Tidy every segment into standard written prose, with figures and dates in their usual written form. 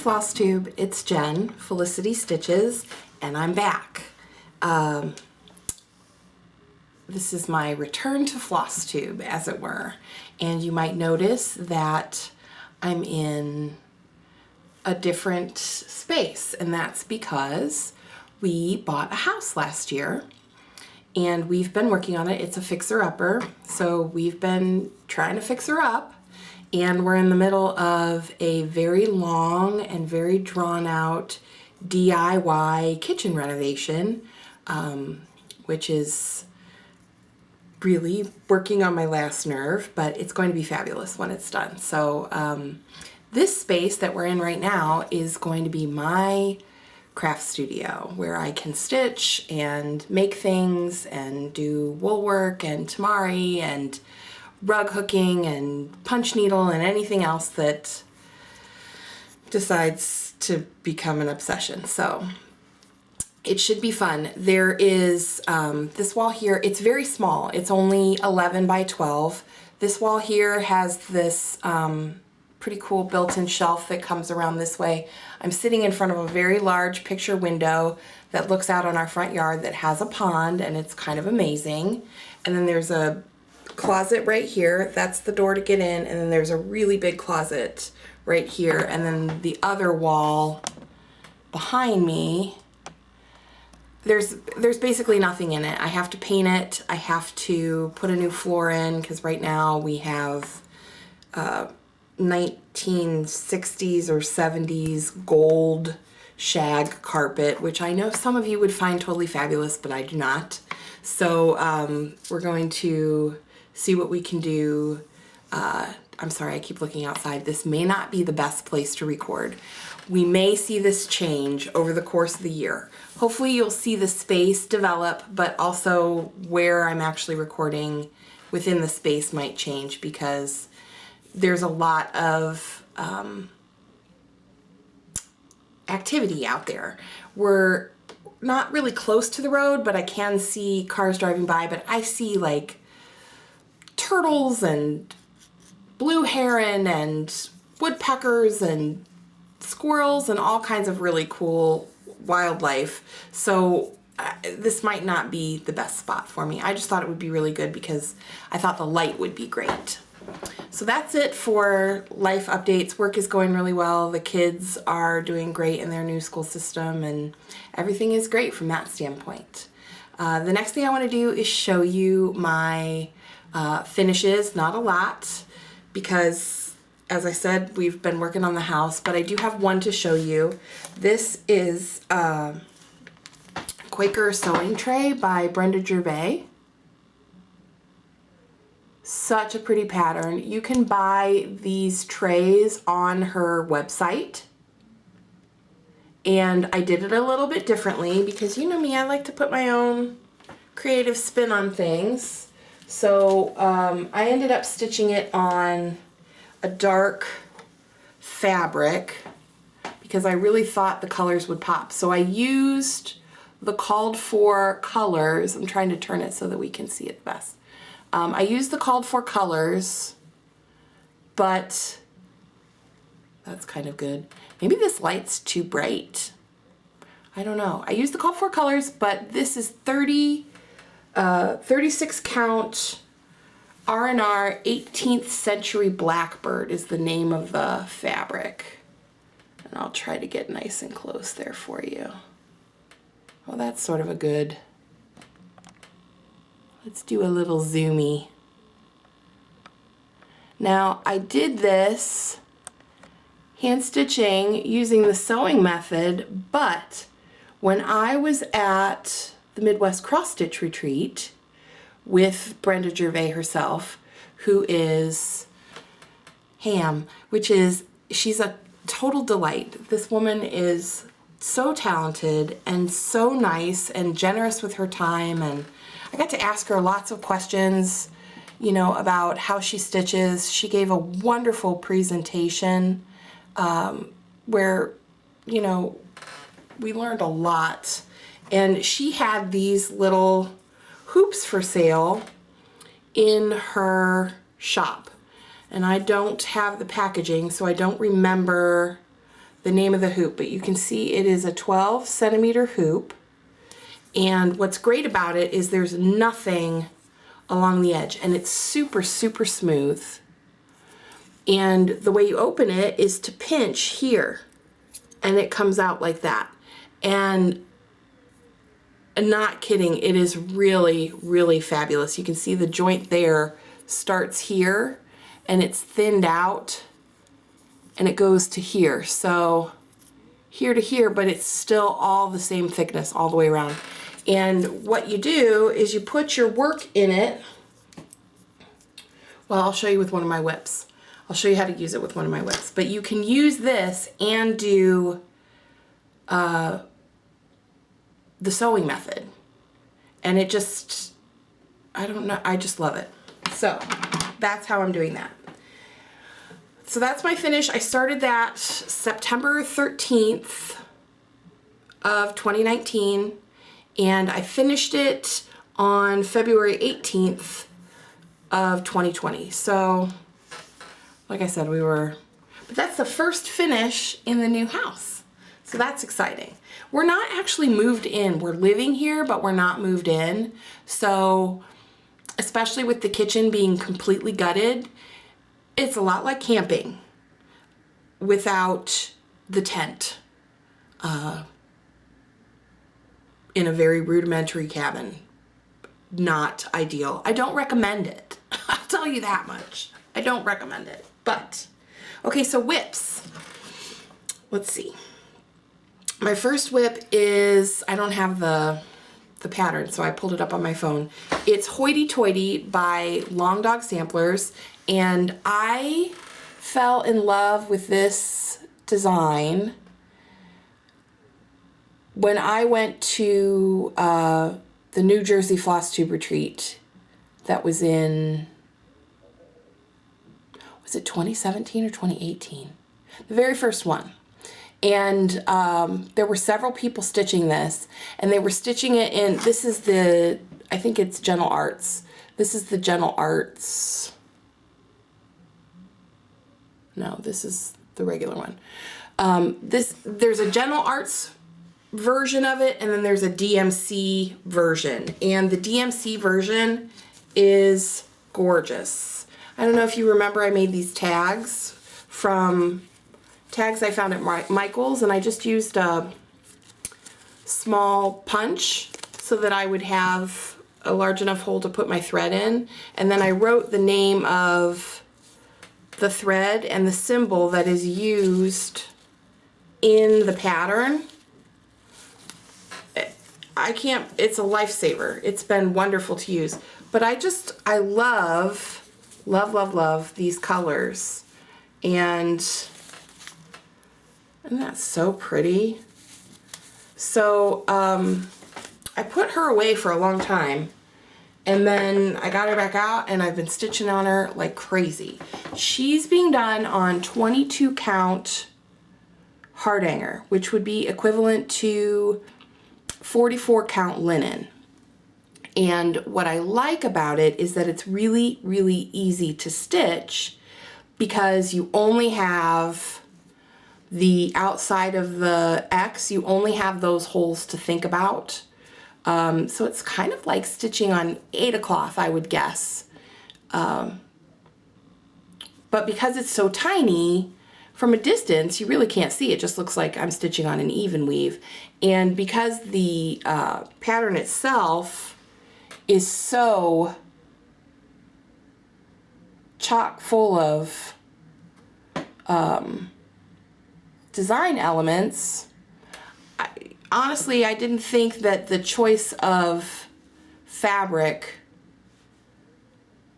Flosstube, it's Jen, Felicity Stitches, and I'm back. This is my return to Flosstube, as it were, and you might notice that I'm in a different space, and that's because we bought a house last year, and we've been working on it. It's a fixer-upper, so we've been trying to fix her up. And we're in the middle of a very long and very drawn out DIY kitchen renovation, which is really working on my last nerve, but it's going to be fabulous when it's done. So this space that we're in right now is going to be my craft studio where I can stitch and make things and do wool work and tamari and rug hooking and punch needle and anything else that decides to become an obsession. So it should be fun. There is this wall here. It's very small. It's only 11 by 12. This wall here has this pretty cool built-in shelf that comes around this way. I'm sitting in front of a very large picture window that looks out on our front yard that has a pond, and it's kind of amazing. And then there's a closet right here. That's the door to get in, and then there's a really big closet right here, and then the other wall behind me, there's basically nothing in it. I have to paint it. I have to put a new floor in because right now we have 1960s or 70s gold shag carpet, which I know some of you would find totally fabulous, but I do not. So we're going to see what we can do. I'm sorry, I keep looking outside. This may not be the best place to record. We may see this change over the course of the year. Hopefully you'll see the space develop, but also where I'm actually recording within the space might change because there's a lot of activity out there. We're not really close to the road, but I can see cars driving by, but I see like turtles and blue heron and woodpeckers and squirrels and all kinds of really cool wildlife. So this might not be the best spot for me. I just thought it would be really good because I thought the light would be great. So that's it for life updates. Work is going really well. The kids are doing great in their new school system and everything is great from that standpoint. The next thing I want to do is show you my finishes. Not a lot because, as I said, we've been working on the house, but I do have one to show you. This is a Quaker sewing tray by Brenda Gervais. Such a pretty pattern. You can buy these trays on her website. And I did it a little bit differently because you know me, I like to put my own creative spin on things. So I ended up stitching it on a dark fabric because I really thought the colors would pop. So I used the called for colors. I'm trying to turn it so that we can see it best. I used the called for colors, but that's kind of good. Maybe this light's too bright. I don't know. I used the called for colors, but this is 36 count R&R 18th Century Blackbird is the name of the fabric. And I'll try to get nice and close there for you. Well, that's sort of a good. Let's do a little zoomy. Now, I did this hand stitching using the sewing method, but when I was at the Midwest Cross Stitch Retreat with Brenda Gervais herself, who is Ham, she's a total delight. This woman is so talented and so nice and generous with her time, and I got to ask her lots of questions, you know, about how she stitches. She gave a wonderful presentation where, you know, we learned a lot. And she had these little hoops for sale in her shop. And I don't have the packaging, so I don't remember the name of the hoop, but you can see it is a 12 centimeter hoop. And what's great about it is there's nothing along the edge, and it's super, super smooth. And the way you open it is to pinch here, and it comes out like that. And not kidding, it is really, really fabulous. You can see the joint there starts here, and it's thinned out, and it goes to here. So here to here, but it's still all the same thickness all the way around. And what you do is you put your work in it. Well, I'll show you with one of my whips. I'll show you how to use it with one of my whips. But you can use this and do the sewing method. And it just, I don't know, I just love it. So that's how I'm doing that. So that's my finish. I started that September 13th of 2019, and I finished it on February 18th of 2020. So, like I said, but that's the first finish in the new house. So that's exciting. We're not actually moved in. We're living here, but we're not moved in. So, especially with the kitchen being completely gutted, it's a lot like camping without the tent in a very rudimentary cabin. Not ideal. I don't recommend it. I'll tell you that much. I don't recommend it. But, okay, so whips. Let's see. My first whip is, I don't have the pattern, so I pulled it up on my phone. It's Hoity Toity by Long Dog Samplers, and I fell in love with this design when I went to the New Jersey Flosstube retreat that was in, was it 2017 or 2018? The very first one. And there were several people stitching this, and they were stitching it in, this is the, I think it's Gentle Arts. This is the Gentle Arts. No, this is the regular one. There's a Gentle Arts version of it, and then there's a DMC version. And the DMC version is gorgeous. I don't know if you remember, I made these tags from tags I found at Michael's, and I just used a small punch so that I would have a large enough hole to put my thread in. And then I wrote the name of the thread and the symbol that is used in the pattern. It's a lifesaver. It's been wonderful to use. But I love, love, love, love these colors. And isn't that so pretty? So I put her away for a long time, and then I got her back out, and I've been stitching on her like crazy. She's being done on 22 count hardanger, which would be equivalent to 44 count linen. And what I like about it is that it's really, really easy to stitch because you only have the outside of the X, you only have those holes to think about. So it's kind of like stitching on Aida cloth, I would guess. But because it's so tiny, from a distance, you really can't see. It just looks like I'm stitching on an even weave. And because the pattern itself is so chock full of design elements, honestly, I didn't think that the choice of fabric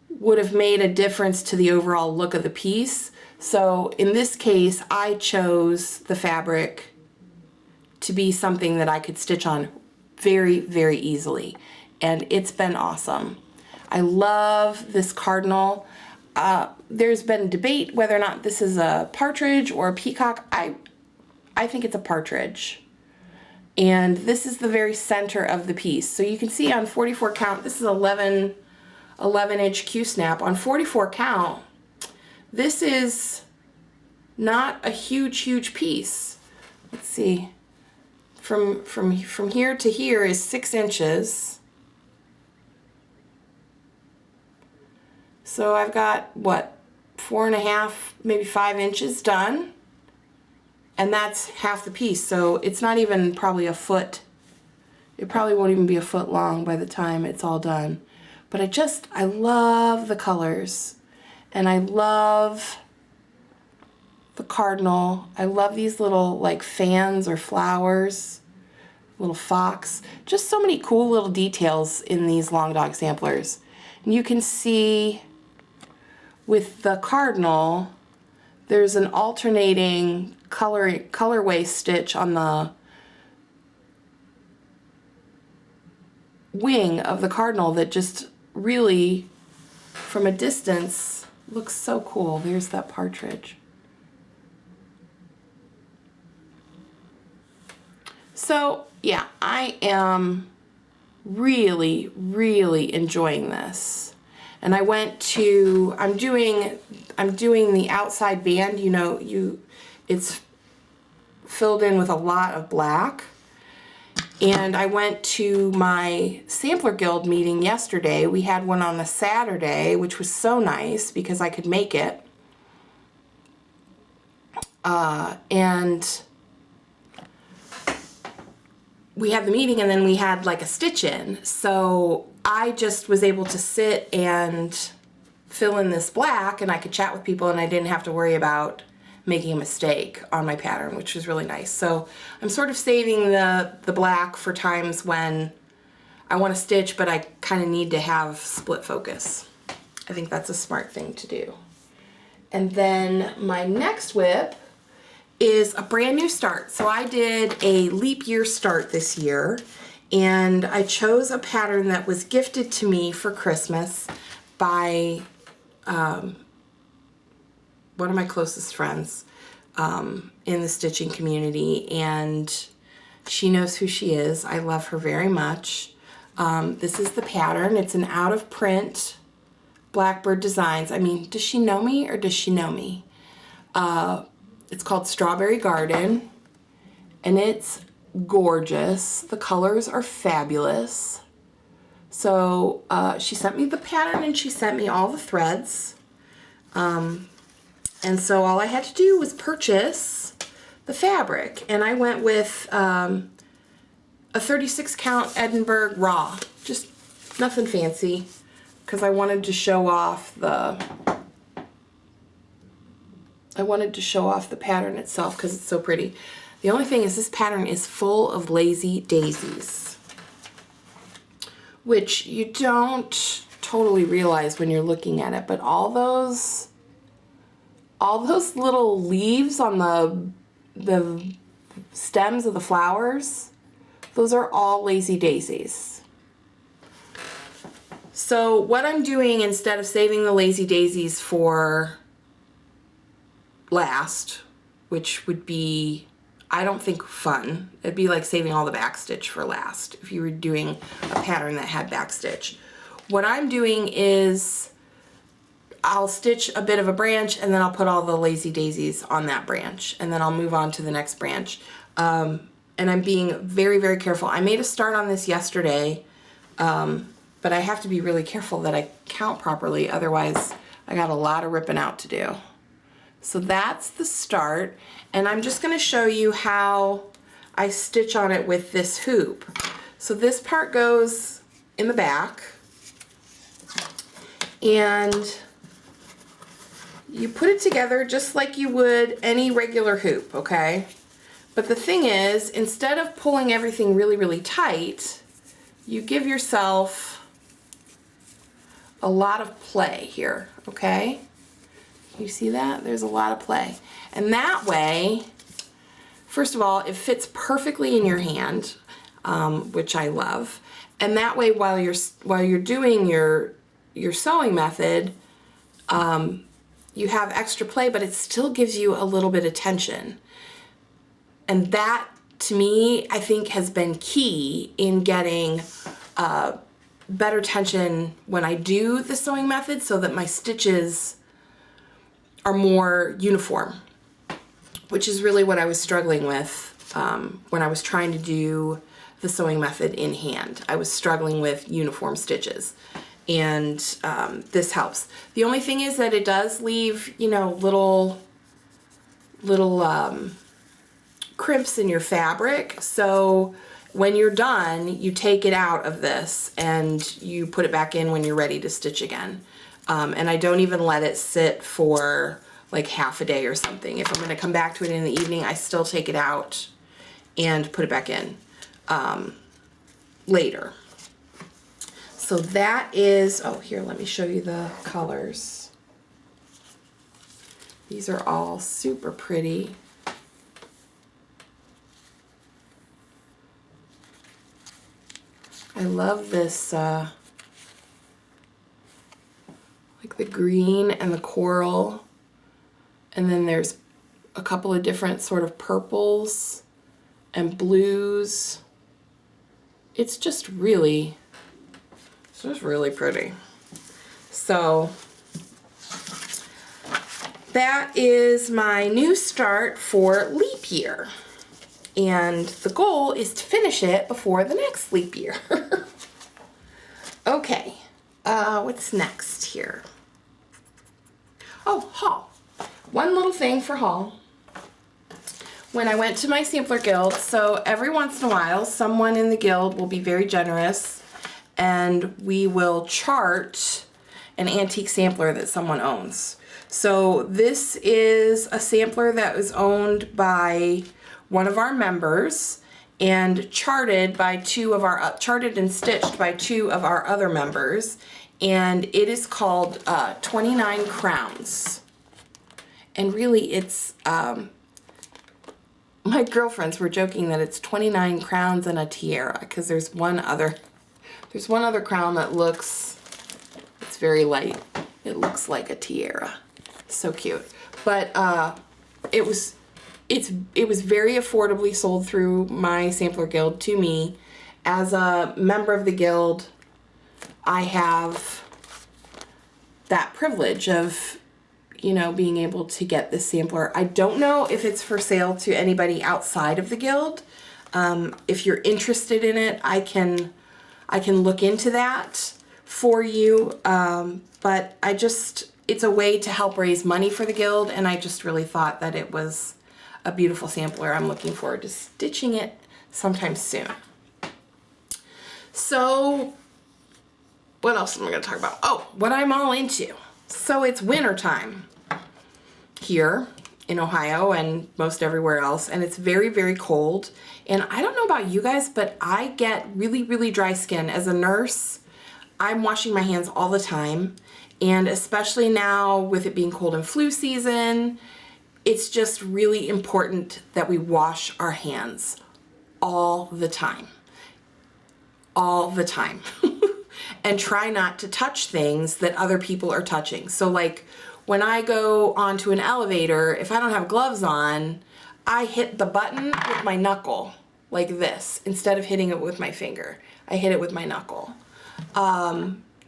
would have made a difference to the overall look of the piece. So in this case, I chose the fabric to be something that I could stitch on very, very easily. And it's been awesome. I love this cardinal. There's been debate whether or not this is a partridge or a peacock. I think it's a partridge. And this is the very center of the piece. So you can see on 44 count, this is 11 inch Q-snap. On 44 count, this is not a huge piece. Let's see, from here to here is 6 inches. So I've got, what, 4.5, maybe 5 inches done. And that's half the piece, so it's not even probably a foot. It probably won't even be a foot long by the time it's all done. But I love the colors. And I love the cardinal. I love these little like fans or flowers, little fox. Just so many cool little details in these long dog samplers. And you can see with the cardinal, there's an alternating colorway stitch on the wing of the cardinal that just really, from a distance, looks so cool. There's that partridge. So yeah, I am really enjoying this. And I went to, I'm doing the outside band, you know, it's filled in with a lot of black. And I went to my Sampler Guild meeting yesterday. We had one on a Saturday, which was so nice because I could make it. And we had the meeting and then we had like a stitch in. So I just was able to sit and fill in this black and I could chat with people and I didn't have to worry about making a mistake on my pattern, which was really nice. So I'm sort of saving the black for times when I want to stitch, but I kind of need to have split focus. I think that's a smart thing to do. And then my next whip is a brand new start. So I did a leap year start this year, and I chose a pattern that was gifted to me for Christmas by one of my closest friends in the stitching community, and she knows who she is. I love her very much. This is the pattern. It's an out of print Blackbird Designs. I mean, does she know me or does she know me? It's called Strawberry Garden, and it's gorgeous. The colors are fabulous. So she sent me the pattern and she sent me all the threads. And so all I had to do was purchase the fabric, and I went with a 36 count Edinburgh raw, just nothing fancy, because I wanted to show off the pattern itself because it's so pretty. The only thing is this pattern is full of lazy daisies, which you don't totally realize when you're looking at it, but all those little leaves on the stems of the flowers, those are all lazy daisies. So what I'm doing, instead of saving the lazy daisies for last, which would be, I don't think, fun. It'd be like saving all the backstitch for last if you were doing a pattern that had backstitch. What I'm doing is I'll stitch a bit of a branch and then I'll put all the lazy daisies on that branch, and then I'll move on to the next branch. And I'm being very careful. I made a start on this yesterday, but I have to be really careful that I count properly, otherwise I got a lot of ripping out to do. So that's the start, and I'm just going to show you how I stitch on it with this hoop. So this part goes in the back, and you put it together just like you would any regular hoop, okay? But the thing is, instead of pulling everything really tight, you give yourself a lot of play here, okay? You see that? There's a lot of play. And that way, first of all, it fits perfectly in your hand, which I love. And that way, while you're doing your sewing method, you have extra play, but it still gives you a little bit of tension. And that, to me, I think has been key in getting better tension when I do the sewing method, so that my stitches are more uniform. which is really what I was struggling with when I was trying to do the sewing method in hand. I was struggling with uniform stitches, and this helps. The only thing is that it does leave, you know, little crimps in your fabric. So when you're done, you take it out of this and you put it back in when you're ready to stitch again. And I don't even let it sit for like half a day or something. If I'm going to come back to it in the evening, I still take it out and put it back in later. So that is, oh, here, let me show you the colors. These are all super pretty. I love this, like the green and the coral. And then there's a couple of different sort of purples and blues. It's just really pretty. So that is my new start for leap year. And the goal is to finish it before the next leap year. Okay, what's next here? Oh, haul. One little thing for haul. When I went to my sampler guild, so every once in a while, someone in the guild will be very generous and we will chart an antique sampler that someone owns. So this is a sampler that was owned by one of our members and charted and stitched by two of our other members, and it is called 29 Crowns. And really it's my girlfriends were joking that it's 29 crowns and a tiara, because there's one other crown that it's very light. It looks like a tiara. So cute. But it was very affordably sold through my sampler guild to me. As a member of the guild, I have that privilege of, you know, being able to get this sampler. I don't know if it's for sale to anybody outside of the guild. If you're interested in it, I can look into that for you. But it's a way to help raise money for the guild, and I just really thought that it was a beautiful sampler. I'm looking forward to stitching it sometime soon. So what else am I going to talk about? Oh, what I'm all into. So it's winter time here in Ohio and most everywhere else, and it's very, very cold. And I don't know about you guys, but I get really, really dry skin. As a nurse, I'm washing my hands all the time, and especially now with it being cold and flu season, it's just really important that we wash our hands all the time. All the time. And try not to touch things that other people are touching. So like when I go onto an elevator, if I don't have gloves on, I hit the button with my knuckle like this instead of hitting it with my finger. I hit it with my knuckle.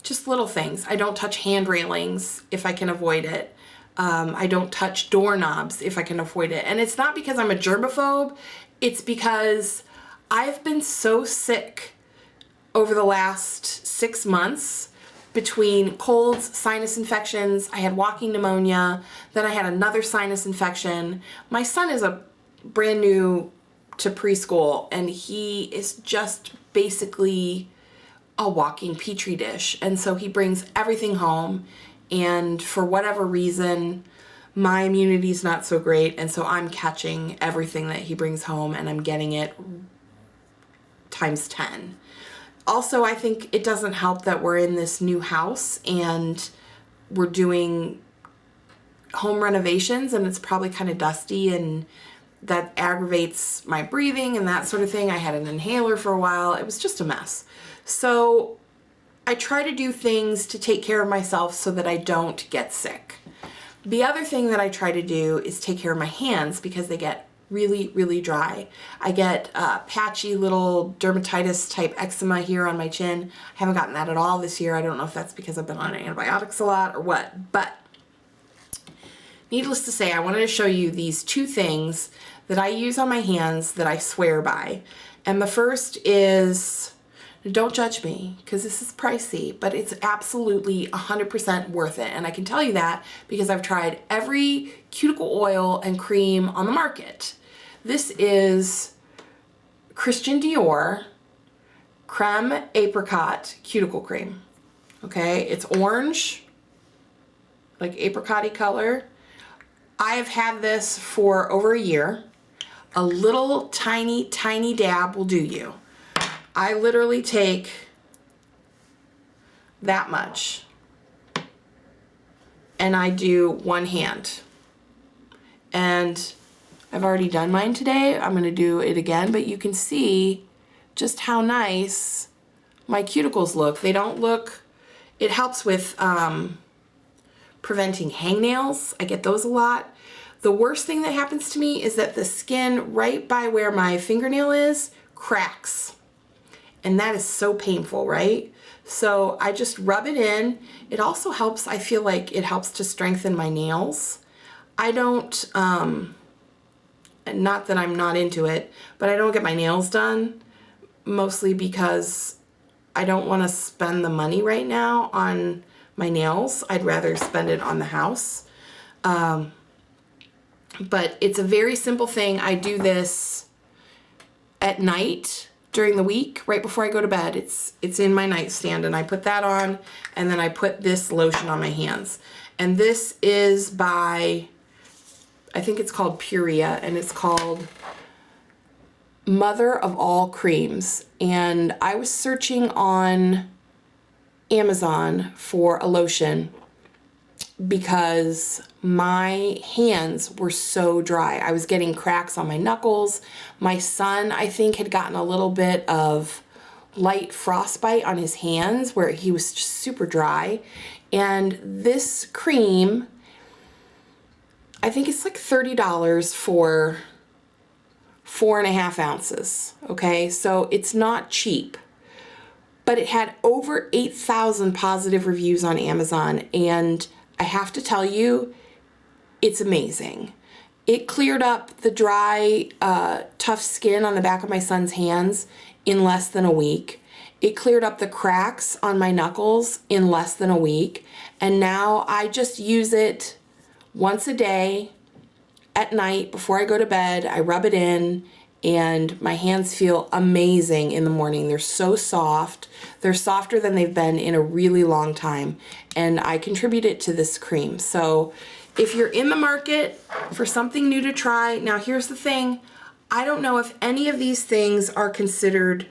Just little things. I don't touch hand railings if I can avoid it. I don't touch doorknobs if I can avoid it. And it's not because I'm a germaphobe. It's because I've been so sick over the last 6 months between colds, sinus infections. I had walking pneumonia, then I had another sinus infection. My son is a brand new to preschool, and he is just basically a walking petri dish. And so he brings everything home, and for whatever reason, my immunity is not so great, and so I'm catching everything that he brings home, and I'm getting it times 10. Also, I think it doesn't help that we're in this new house and we're doing home renovations, and it's probably kind of dusty, and that aggravates my breathing and that sort of thing. I had an inhaler for a while. It was just a mess. So I try to do things to take care of myself so that I don't get sick. The other thing that I try to do is take care of my hands because they get really, really dry. I get patchy little dermatitis type eczema here on my chin. I haven't gotten that at all this year. I don't know if that's because I've been on antibiotics a lot or what, but needless to say, I wanted to show you these two things that I use on my hands that I swear by. And the first is, don't judge me because this is pricey, but it's absolutely 100% worth it. And I can tell you that because I've tried every cuticle oil and cream on the market. This is Christian Dior Creme Apricot Cuticle Cream. Okay, it's orange, like apricot-y color. I have had this for over a year. A little tiny dab will do you. I literally take that much and I do one hand. And I've already done mine today. I'm gonna do it again, but you can see just how nice my cuticles look. They don't look, it helps with preventing hangnails. I get those a lot. The worst thing that happens to me is that the skin right by where my fingernail is cracks. And that is so painful, right? So I just rub it in. It also helps, I feel like it helps to strengthen my nails. I don't, not that I'm not into it, but I don't get my nails done, mostly because I don't want to spend the money right now on my nails. I'd rather spend it on the house. But it's a very simple thing. I do this at night during the week, right before I go to bed. It's in my nightstand, and I put that on, and then I put this lotion on my hands. And this is by, I think it's called Puria, and it's called Mother of All Creams. And I was searching on Amazon for a lotion because my hands were so dry. I was getting cracks on my knuckles. My son, I think, had gotten a little bit of light frostbite on his hands where he was just super dry. And this cream, I think it's like $30 for 4.5 ounces. Okay, so it's not cheap. But it had over 8,000 positive reviews on Amazon, and I have to tell you, it's amazing. It cleared up the dry, tough skin on the back of my son's hands in less than a week. It cleared up the cracks on my knuckles in less than a week. And now I just use it once a day at night before I go to bed. I rub it in and my hands feel amazing in the morning. They're so soft. They're softer than they've been in a really long time. And I contribute it to this cream. So if you're in the market for something new to try, now here's the thing. I don't know if any of these things are considered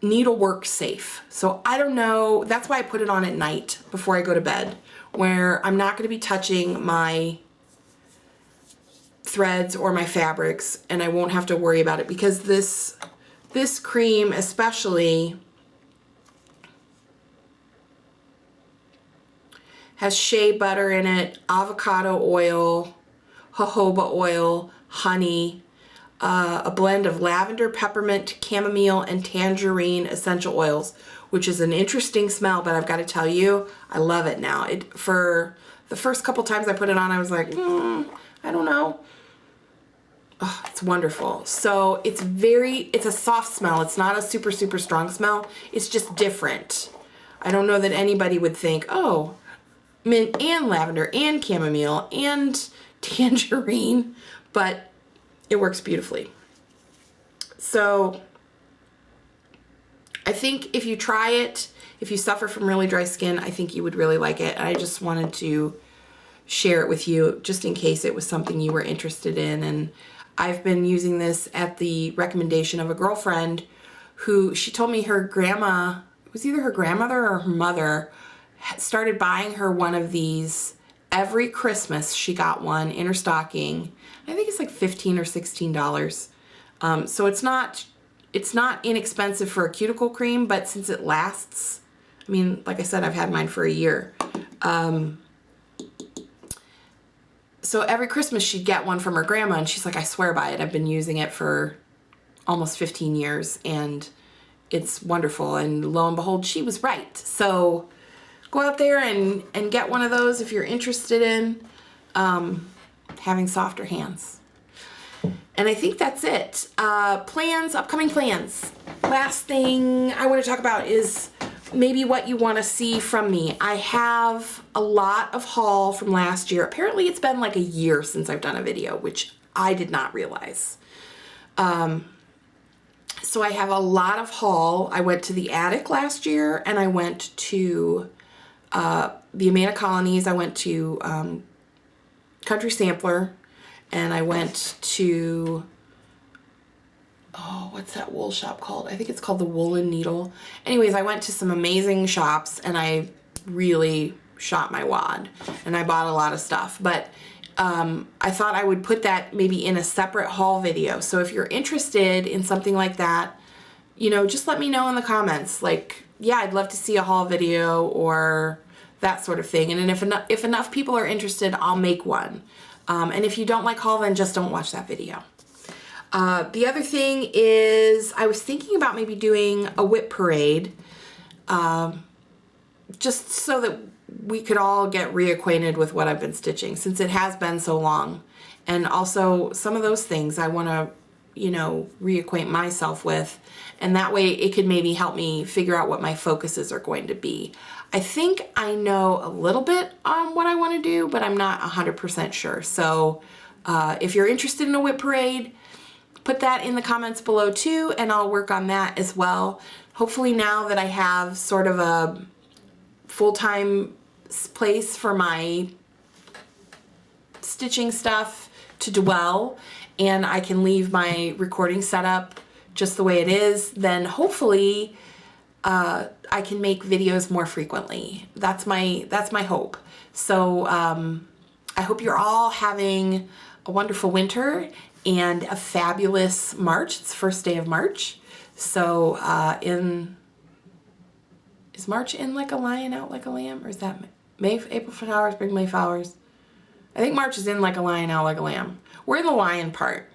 needlework safe. So I don't know. That's why I put it on at night before I go to bed, where I'm not going to be touching my threads or my fabrics, and I won't have to worry about it, because this cream especially has shea butter in it, avocado oil, jojoba oil, honey, a blend of lavender, peppermint, chamomile, and tangerine essential oils, which is an interesting smell, but I've got to tell you, I love it now. For the first couple times I put it on, I was like, I don't know. Oh, it's wonderful. So it's a soft smell. It's not a super, super strong smell. It's just different. I don't know that anybody would think, oh, mint and lavender and chamomile and tangerine, but it works beautifully. So I think if you try it, if you suffer from really dry skin, I think you would really like it. And I just wanted to share it with you just in case it was something you were interested in. And I've been using this at the recommendation of a girlfriend who, she told me her grandma, it was either her grandmother or her mother, started buying her one of these every Christmas. She got one in her stocking. I think it's like $15 or $16. So it's not inexpensive for a cuticle cream, but since it lasts, I mean, like I said, I've had mine for a year. So every Christmas she'd get one from her grandma, and she's like, I swear by it. I've been using it for almost 15 years and it's wonderful. And lo and behold, she was right. So go go out there and get one of those if you're interested in having softer hands. And I think that's it. Plans, upcoming plans. Last thing I want to talk about is maybe what you want to see from me. I have a lot of haul from last year. Apparently it's been like a year since I've done a video, which I did not realize. So I have a lot of haul. I went to the attic last year, and I went to the Amana Colonies. I went to Country Sampler, and I went to, oh, what's that wool shop called? I think it's called the Woolen Needle. Anyways, I went to some amazing shops, and I really shot my wad, and I bought a lot of stuff. But I thought I would put that maybe in a separate haul video. So if you're interested in something like that, you know, just let me know in the comments. Like, yeah, I'd love to see a haul video or that sort of thing. And then if enough people are interested, I'll make one. And if you don't like haul, then just don't watch that video. The other thing is I was thinking about maybe doing a whip parade, just so that we could all get reacquainted with what I've been stitching, since it has been so long. And also some of those things I want to, you know, reacquaint myself with, and that way it could maybe help me figure out what my focuses are going to be. I think I know a little bit on what I want to do, but I'm not 100% sure. So if you're interested in a whip parade, put that in the comments below too, and I'll work on that as well. Hopefully now that I have sort of a full-time place for my stitching stuff to dwell, and I can leave my recording setup just the way it is, then hopefully I can make videos more frequently. That's my hope. So I hope you're all having a wonderful winter and a fabulous March. It's the first day of March. So is March in like a lion, out like a lamb? Or is that May, April flowers, bring May flowers? I think March is in like a lion, out like a lamb. We're in the lion part.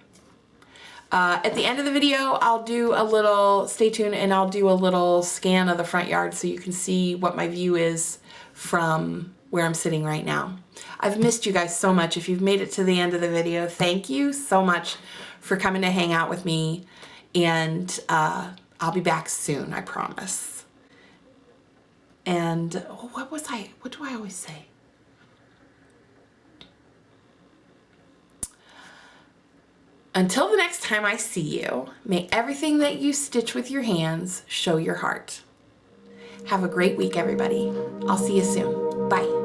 At the end of the video, I'll do a little, stay tuned, and I'll do a little scan of the front yard so you can see what my view is from where I'm sitting right now. I've missed you guys so much. If you've made it to the end of the video, thank you so much for coming to hang out with me, and I'll be back soon, I promise. And what do I always say? Until the next time I see you, may everything that you stitch with your hands show your heart. Have a great week, everybody. I'll see you soon. Bye.